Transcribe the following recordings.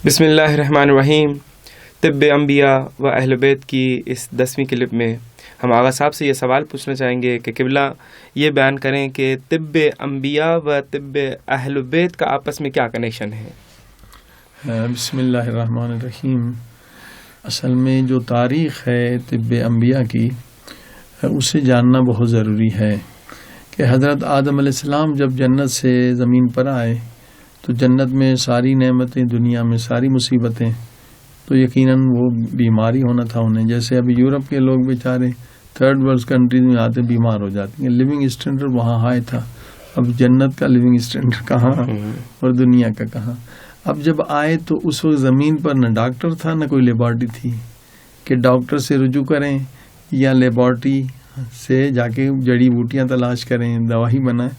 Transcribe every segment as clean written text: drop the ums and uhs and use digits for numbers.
بسم اللہ الرحمن الرحیم۔ طب انبیاء و اہل بیت کی اس 10ویں کلپ میں ہم آغا صاحب سے یہ سوال پوچھنا چاہیں گے کہ قبلہ یہ بیان کریں کہ طب انبیاء و طب اہل بیت کا آپس میں کیا کنیکشن ہے؟ بسم اللہ الرحمن الرحیم۔ اصل میں جو تاریخ ہے طب انبیاء کی اسے جاننا بہت ضروری ہے کہ حضرت آدم علیہ السلام جب جنت سے زمین پر آئے تو جنت میں ساری نعمتیں، دنیا میں ساری مصیبتیں، تو یقیناً وہ بیماری ہونا تھا انہیں۔ جیسے ابھی یورپ کے لوگ بیچارے تھرڈ ورلڈ کنٹریز میں آتے بیمار ہو جاتے ہیں، لیونگ اسٹینڈرڈ وہاں ہائی تھا، اب جنت کا لیونگ اسٹینڈرڈ کہاں اور دنیا کا کہاں۔ اب جب آئے تو اس وقت زمین پر نہ ڈاکٹر تھا نہ کوئی لیبارٹری تھی کہ ڈاکٹر سے رجوع کریں یا لیبارٹری سے جا کے جڑی بوٹیاں تلاش کریں، دوائی بنائیں۔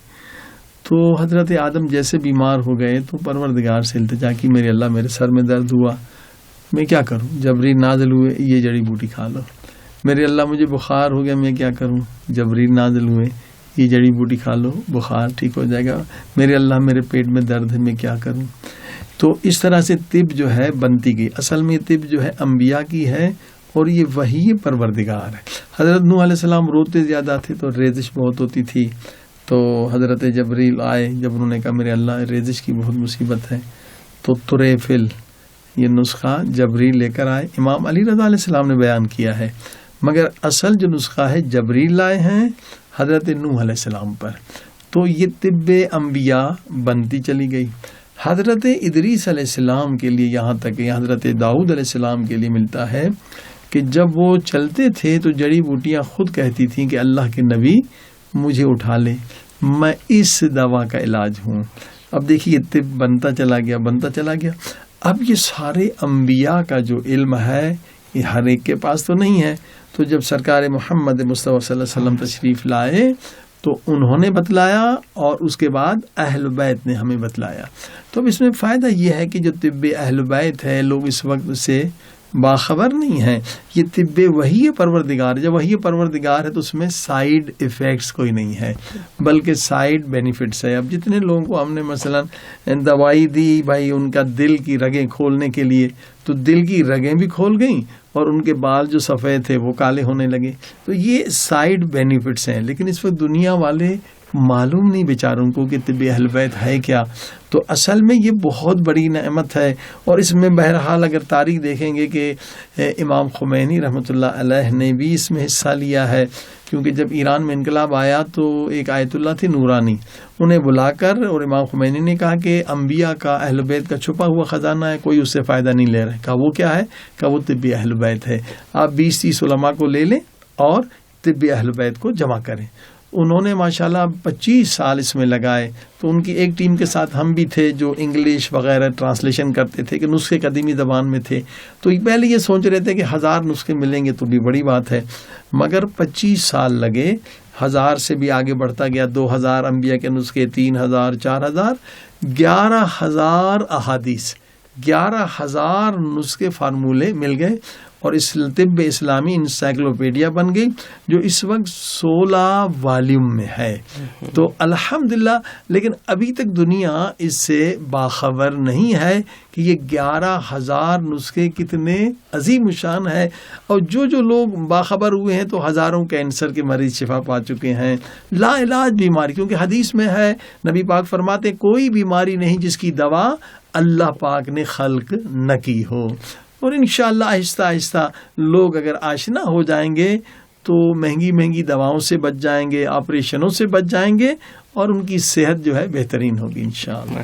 تو حضرت آدم جیسے بیمار ہو گئے تو پروردگار سے التجا کی، میرے اللہ میرے سر میں درد ہوا، میں کیا کروں؟ جبریل نازل ہوئے، یہ جڑی بوٹی کھا لو۔ میرے اللہ مجھے بخار ہو گیا، میں کیا کروں؟ جبریل نازل ہوئے، یہ جڑی بوٹی کھا لو، بخار ٹھیک ہو جائے گا۔ میرے اللہ میرے پیٹ میں درد ہے، میں کیا کروں؟ تو اس طرح سے طب جو ہے بنتی گئی۔ اصل میں طب جو ہے انبیاء کی ہے اور یہ وحی پروردگار ہے۔ حضرت نوح علیہ السلام روتے زیادہ تھے تو ریزش بہت ہوتی تھی، تو حضرت جبریل آئے، جب انہوں نے کہا میرے اللہ ریزش کی بہت مصیبت ہے، تو طریفل یہ نسخہ جبریل لے کر آئے۔ امام علی رضا علیہ السلام نے بیان کیا ہے، مگر اصل جو نسخہ ہے جبریل لائے ہیں حضرت نوح علیہ السلام پر۔ تو یہ طب انبیاء بنتی چلی گئی۔ حضرت ادریس علیہ السلام کے لیے یہاں تک کہ حضرت داؤد علیہ السلام کے لیے ملتا ہے کہ جب وہ چلتے تھے تو جڑی بوٹیاں خود کہتی تھیں کہ اللہ کے نبی مجھے اٹھا لے، میں اس دوا کا علاج ہوں۔ اب دیکھیے طب بنتا چلا گیا۔ اب یہ سارے انبیاء کا جو علم ہے یہ ہر ایک کے پاس تو نہیں ہے، تو جب سرکار محمد مصطفیٰ صلی اللہ علیہ وسلم تشریف لائے تو انہوں نے بتلایا اور اس کے بعد اہل بیت نے ہمیں بتلایا۔ تو اب اس میں فائدہ یہ ہے کہ جو طب اہل بیت ہے لوگ اس وقت سے باخبر نہیں ہیں۔ یہ طب وحی پروردگار، جب وحی پروردگار ہے تو اس میں سائیڈ ایفیکٹس کوئی نہیں ہے بلکہ سائیڈ بینیفٹس ہے۔ اب جتنے لوگوں کو ہم نے مثلا دوائی دی بھائی ان کا دل کی رگیں کھولنے کے لیے، تو دل کی رگیں بھی کھول گئیں اور ان کے بال جو سفید تھے وہ کالے ہونے لگے، تو یہ سائیڈ بینیفٹس ہیں۔ لیکن اس وقت دنیا والے معلوم نہیں بیچاروں کو کہ طب اہل بیت ہے کیا۔ تو اصل میں یہ بہت بڑی نعمت ہے، اور اس میں بہرحال اگر تاریخ دیکھیں گے کہ امام خمینی رحمۃ اللہ علیہ نے بھی اس میں حصہ لیا ہے، کیونکہ جب ایران میں انقلاب آیا تو ایک آیت اللہ تھی نورانی، انہیں بلا کر اور امام خمینی نے کہا کہ انبیاء کا اہل بیت کا چھپا ہوا خزانہ ہے، کوئی اس سے فائدہ نہیں لے رہا ہے۔ کہا وہ کیا ہے؟ کہا وہ طب اہل بیت ہے، آپ 20-30 علماء کو لے لیں اور طب اہل بیت کو جمع کریں۔ انہوں نے ماشاءاللہ 25 سال اس میں لگائے، تو ان کی ایک ٹیم کے ساتھ ہم بھی تھے جو انگلش وغیرہ ٹرانسلیشن کرتے تھے کہ نسخے قدیمی زبان میں تھے، تو پہلے یہ سوچ رہے تھے کہ 1000 نسخے ملیں گے تو بھی بڑی بات ہے، مگر 25 سال لگے، 1000 سے بھی آگے بڑھتا گیا، 2000 انبیاء کے نسخے، 3000، 4000، 11000 احادیث، 11000 نسخے فارمولے مل گئے، اور اس طب اسلامی انسائکلوپیڈیا بن گئی جو اس وقت 16 والیوم میں ہے۔ تو الحمدللہ، لیکن ابھی تک دنیا اس سے باخبر نہیں ہے کہ یہ 11000 نسخے کتنے عظیم شان ہے، اور جو لوگ باخبر ہوئے ہیں تو ہزاروں کینسر کے مریض شفا پا چکے ہیں، لا علاج بیماری، کیونکہ حدیث میں ہے، نبی پاک فرماتے ہیں کوئی بیماری نہیں جس کی دوا اللہ پاک نے خلق نہ کی ہو۔ اور انشاءاللہ آہستہ آہستہ لوگ اگر آشنا ہو جائیں گے تو مہنگی دواؤں سے بچ جائیں گے، آپریشنوں سے بچ جائیں گے، اور ان کی صحت جو ہے بہترین ہوگی انشاءاللہ۔